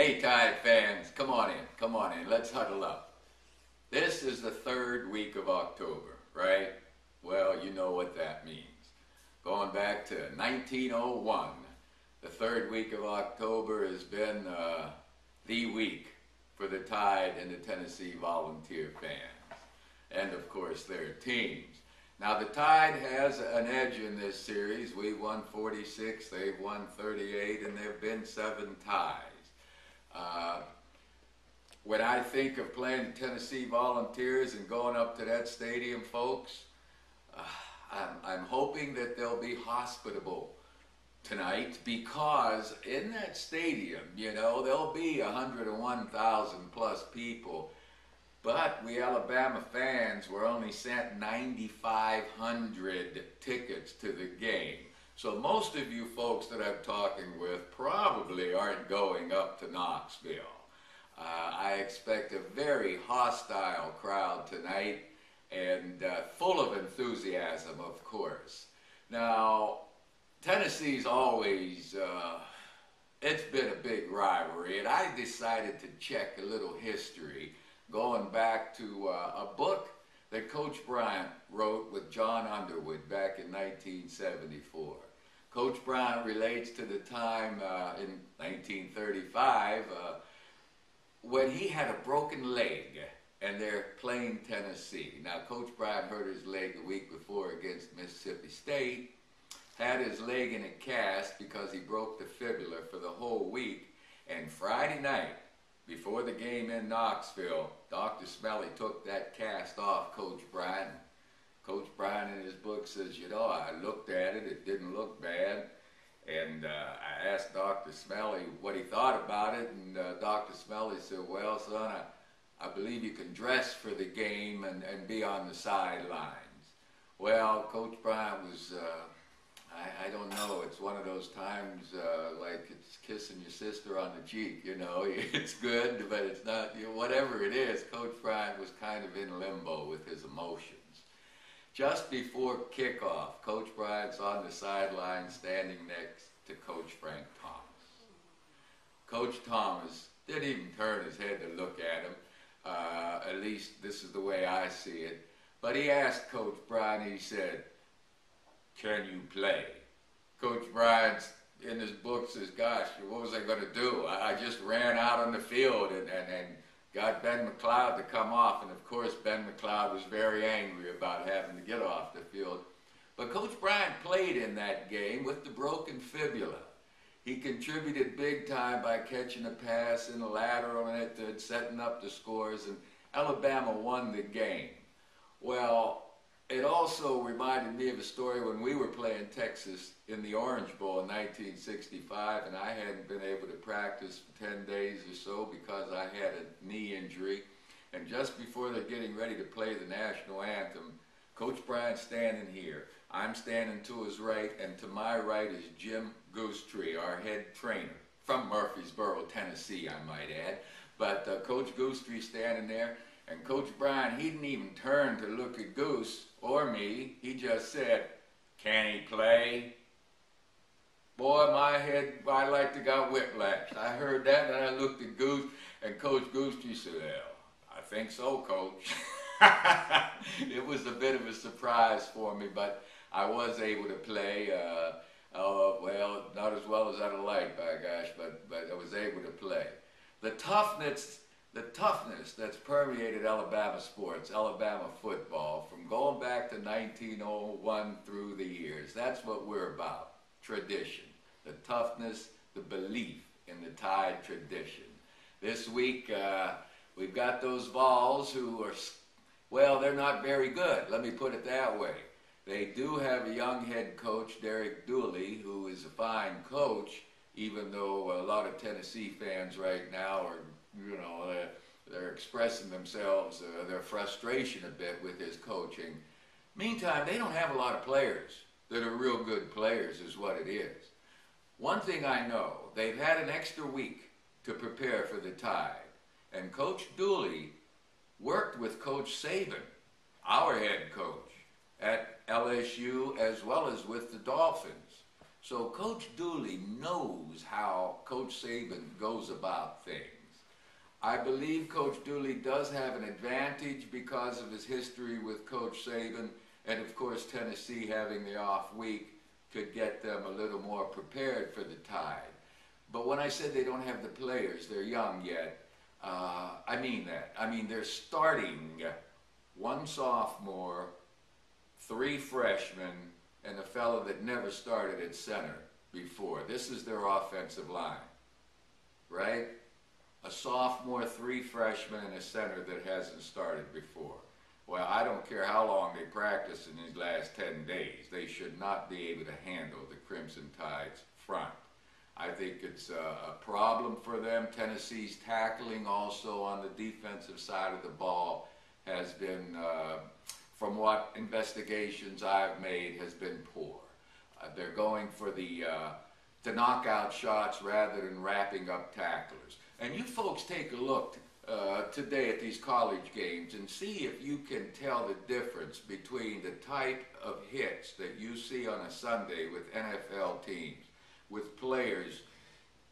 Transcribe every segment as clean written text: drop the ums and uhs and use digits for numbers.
Hey Tide fans, come on in, let's huddle up. This is the third week of October, right? Well, you know what that means. Going back to 1901, the third week of October has been the week for the Tide and the Tennessee Volunteer fans, and of course their teams. Now the Tide has an edge in this series. We've won 46, they've won 38, and there have been 7 ties. When I think of playing the Tennessee Volunteers and going up to that stadium, folks, I'm hoping that they'll be hospitable tonight, because in that stadium, you know, there'll be 101,000 plus people, but we Alabama fans were only sent 9,500 tickets to the game. So most of you folks that I'm talking with probably aren't going up to Knoxville. I expect a very hostile crowd tonight, and full of enthusiasm, of course. Now, Tennessee's always, it's been a big rivalry, and I decided to check a little history, going back to a book that Coach Bryant wrote with John Underwood back in 1974. Coach Bryant relates to the time in 1935 when he had a broken leg and they're playing Tennessee. Now, Coach Bryant hurt his leg the week before against Mississippi State, had his leg in a cast because he broke the fibula for the whole week, and Friday night, before the game in Knoxville, Dr. Smelly took that cast off Coach Bryant. Coach Bryant in his book says, you know, I looked at it, it didn't look bad. And I asked Dr. Smelly what he thought about it, and Dr. Smelly said, well, son, I believe you can dress for the game and be on the sidelines. Well, Coach Bryant was, I don't know, it's one of those times like it's kissing your sister on the cheek, you know. It's good, but it's not, you know, whatever it is, Coach Bryant was kind of in limbo with his emotions. Just before kickoff, Coach Bryant's on the sideline standing next to Coach Frank Thomas. Coach Thomas didn't even turn his head to look at him. At least this is the way I see it. But he asked Coach Bryant, he said, can you play? Coach Bryant in his book says, gosh, what was I going to do? I just ran out on the field and got Ben McLeod to come off, and of course Ben McLeod was very angry about having to get off the field. But Coach Bryant played in that game with the broken fibula. He contributed big time by catching a pass in the lateral and setting up the scores, and Alabama won the game. Well, it also reminded me of a story when we were playing Texas in the Orange Bowl in 1965, and I hadn't been able to practice for 10 days or so because I had a knee injury. And just before they're getting ready to play the national anthem, Coach Bryant's standing here. I'm standing to his right, and to my right is Jim Goosetree, our head trainer, from Murfreesboro, Tennessee, I might add. But Coach Goosetree standing there. And Coach Bryant, he didn't even turn to look at Goose or me. He just said, can he play? Boy, my head, I like to got whiplash. I heard that, and I looked at Goose, and Coach Goosetree said, well, I think so, Coach. It was a bit of a surprise for me, but I was able to play. Well, not as well as I'd have liked, by gosh, but I was able to play. The toughness that's permeated Alabama sports, Alabama football, from going back to 1901 through the years. That's what we're about, tradition. The toughness, the belief in the Tide tradition. This week, we've got those Vols who are, well, they're not very good, let me put it that way. They do have a young head coach, Derek Dooley, who is a fine coach, even though a lot of Tennessee fans right now are, you know, they're expressing themselves, their frustration a bit with his coaching. Meantime, they don't have a lot of players that are real good players, is what it is. One thing I know, they've had an extra week to prepare for the Tide, and Coach Dooley worked with Coach Saban, our head coach, at LSU as well as with the Dolphins. So Coach Dooley knows how Coach Saban goes about things. I believe Coach Dooley does have an advantage because of his history with Coach Saban, and of course Tennessee having the off week could get them a little more prepared for the Tide. But when I said they don't have the players, they're young yet, I mean that. I mean, they're starting 1 sophomore, 3 freshmen, and a fellow that never started at center before. This is their offensive line, right? A sophomore, 3 freshmen, and a center that hasn't started before. Well, I don't care how long they practice in these last 10 days. They should not be able to handle the Crimson Tide's front. I think it's a problem for them. Tennessee's tackling also on the defensive side of the ball has been, from what investigations I've made, has been poor. They're going for the knockout shots rather than wrapping up tacklers. And you folks take a look today at these college games and see if you can tell the difference between the type of hits that you see on a Sunday with NFL teams, with players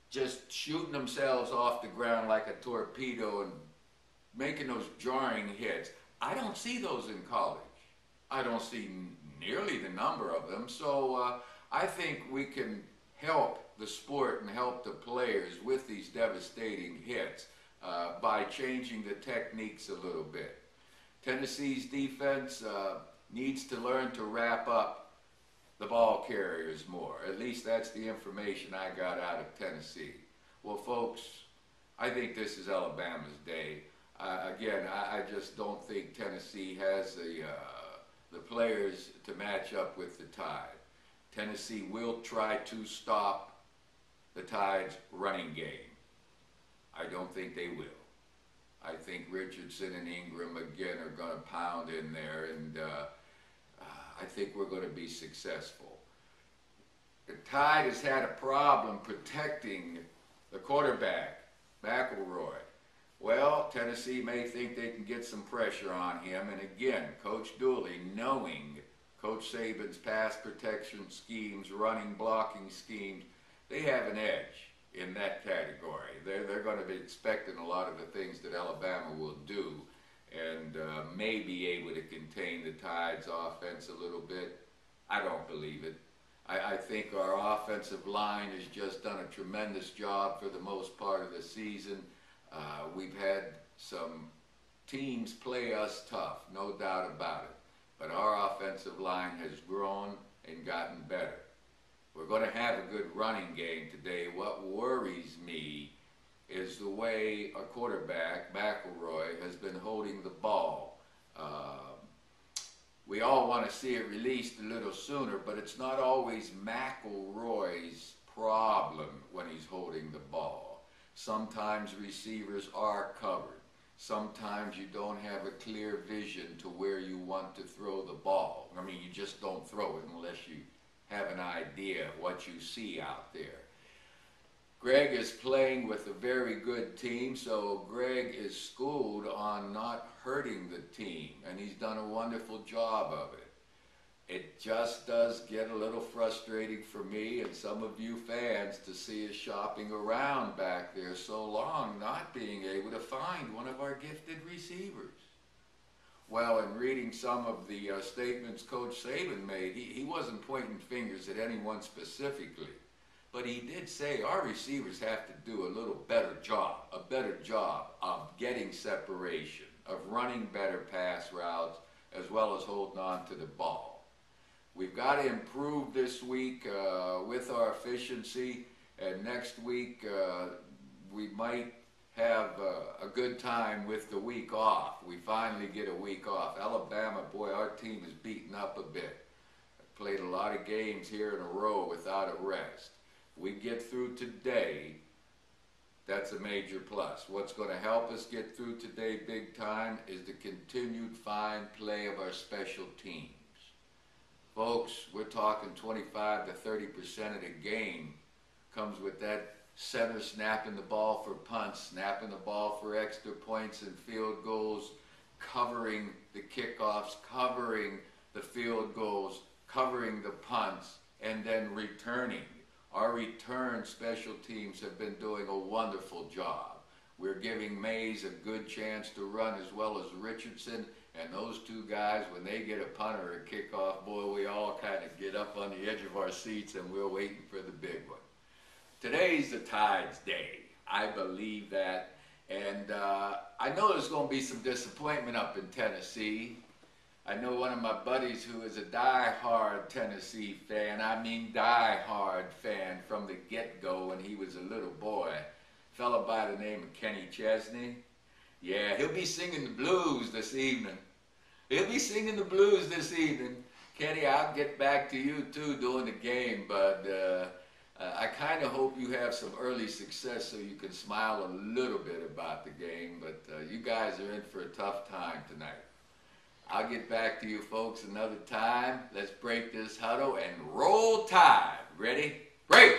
just shooting themselves off the ground like a torpedo and making those jarring hits. I don't see those in college. I don't see nearly the number of them. So I think we can help the sport and help the players with these devastating hits by changing the techniques a little bit. Tennessee's defense needs to learn to wrap up the ball carriers more. At least that's the information I got out of Tennessee. Well, folks, I think this is Alabama's day. Again, I just don't think Tennessee has the players to match up with the Tide. Tennessee will try to stop the Tide's running game. I don't think they will. I think Richardson and Ingram again are going to pound in there, and I think we're going to be successful. The Tide has had a problem protecting the quarterback, McElroy. Well, Tennessee may think they can get some pressure on him, and again, Coach Dooley, knowing Coach Saban's pass protection schemes, running blocking schemes, they have an edge in that category. They're going to be expecting a lot of the things that Alabama will do, and may be able to contain the Tide's offense a little bit. I don't believe it. I think our offensive line has just done a tremendous job for the most part of the season. We've had some teams play us tough, no doubt about it. But our offensive line has grown and gotten better. We're going to have a good running game today. What worries me is the way our quarterback, McElroy, has been holding the ball. We all want to see it released a little sooner, but it's not always McElroy's problem when he's holding the ball. Sometimes receivers are covered. Sometimes you don't have a clear vision to where you want to throw the ball. I mean, you just don't throw it unless you have an idea of what you see out there. Greg is playing with a very good team, so Greg is schooled on not hurting the team, and he's done a wonderful job of it. It just does get a little frustrating for me and some of you fans to see us shopping around back there so long, not being able to find one of our gifted receivers. Well, in reading some of the statements Coach Saban made, he wasn't pointing fingers at anyone specifically. But he did say our receivers have to do a little better job of getting separation, of running better pass routes, as well as holding on to the ball. We've got to improve this week with our efficiency, and next week we might have a good time with the week off. We finally get a week off. Alabama, boy, our team is beaten up a bit. Played a lot of games here in a row without a rest. We get through today, that's a major plus. What's going to help us get through today big time is the continued fine play of our special teams. Folks, we're talking 25 to 30% of the game comes with that center snapping the ball for punts, snapping the ball for extra points and field goals, covering the kickoffs, covering the field goals, covering the punts, and then returning. Our return special teams have been doing a wonderful job. We're giving Mays a good chance to run as well as Richardson, and those two guys, when they get a punt or a kickoff, boy, we all kind of get up on the edge of our seats and we're waiting for the big one. Today's the Tide's day. I believe that. And I know there's going to be some disappointment up in Tennessee. I know one of my buddies who is a die-hard Tennessee fan, I mean die-hard fan from the get-go when he was a little boy, a fellow by the name of Kenny Chesney. Yeah, he'll be singing the blues this evening. He'll be singing the blues this evening. Kenny, I'll get back to you too during the game, but I kind of hope you have some early success so you can smile a little bit about the game, but you guys are in for a tough time tonight. I'll get back to you folks another time. Let's break this huddle and roll Tide. Ready? Break!